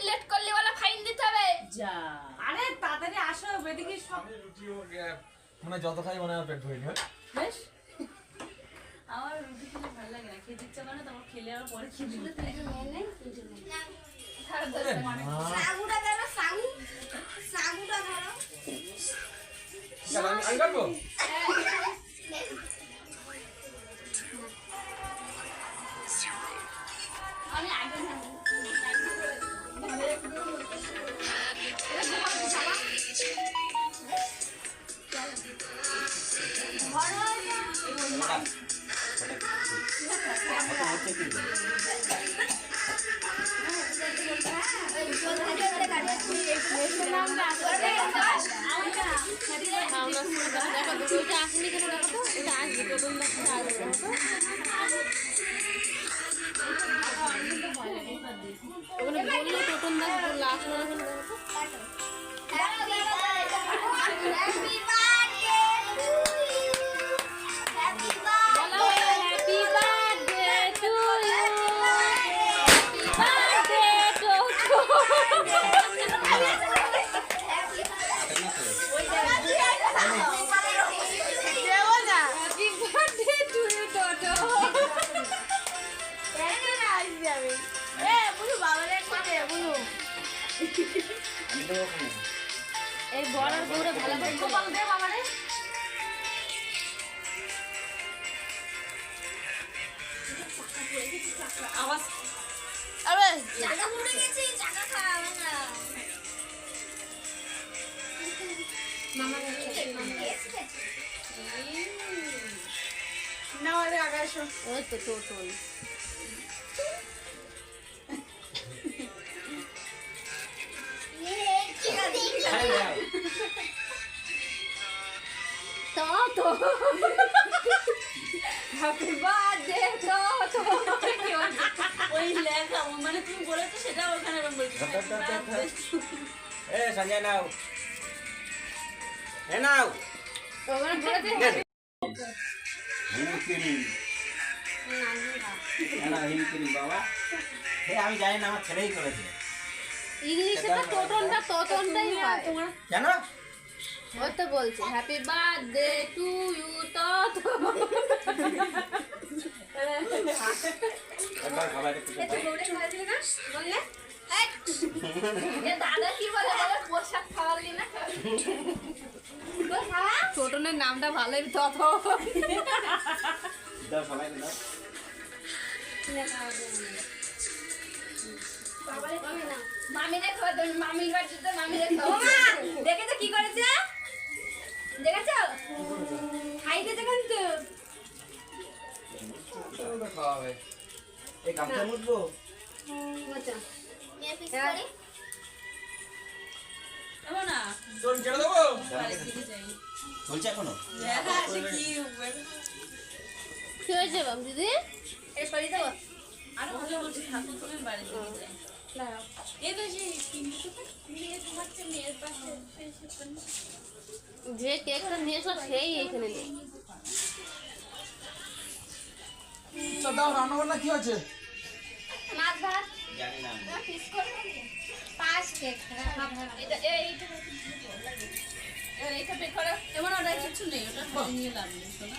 Late করলে বলে fine দিতে হবে। যা আরে তাড়াতাড়ি আসো এদিকে সব আমি রুটি মানে যত খাই মনে হয় পেট ভরে নি। বেশ আমার রুটি খেতে ভালো লাগে না, খেতে ইচ্ছা করে না, তারপর খেলে আর পরে খেতে তুই একটু নিয়ে নে, তুই একটু নে। ধর, ধর, আরে ধর। মা, সাগুটা ধরো, সাগুটা ধরো। কেন আমি কাটবো? আমি আগে নেবো। এই বড়ার দৌড়ে ভালো করে গোপাল দে বাবারে। আওয়াজ আরে চাকা পড়ে গেছে, চাকা খাওয়া না। মামা গেছে, নাও আরে আগে আসো ওই তো টোটল তো হ্যাপি বার্থডে তো ওই লেখা মানে তুমি বলেছো সেটা ওখানে আমি বলছি এ সঞ্জয় নাও এ নাও ওখানে বলেছে হিমকিরি না হিমকিরি বাবা এ আমি জানি না আমার ছেলেই করেছে ইংলিশে তো টোটনটা তোতনটাই হয় কেন ওই তো বলছে হ্যাপি বার্থডে টু ইউ তো একবার খাবার একটু এ তুই গৌড়ে খাওয়াছিলি না? বললে? এই, এ দাদা কি বলে বলে পোশাক খাওয়ালি না? বল খাওয়া? টোটনের নামটা ভালোই তত দাও সবাইকে দাও বাবারে খাবে না। মামিরে খাওয়া দেবে, মামির বাড়িতে মামিরে খাওয়া। দেখেছো কি করেছে? দেখেছো? খাইতেছে কিন্তু। খাওয়া হবে। এই গামছা মুছবো এমন না তোর ছেড়ে দেবো? বাড়ি থেকে যাই চলছে এখনো হ্যাঁ সে কি কি হয়েছে বাবু দিদি এ সরিয়ে দেবো। আর ভালো বলছি ঠাকুর তুমি বাড়ি থেকে যাই এই তো সেই কিন্তু মেয়ে ঘুমাচ্ছে মেয়ের পাশে যে কেকটা নিয়ে এসো সেই এখানে নেই তা দাও, রান্না বান্না কি হয়েছে? মাছ ভাত জানি না আমি। না পিস করে নাকি? পাঁচ কেক। এটা এইটা এইটা বের করো এমন ওটা কিছু নেই ওটা নিয়ে লাভ নেই শোনা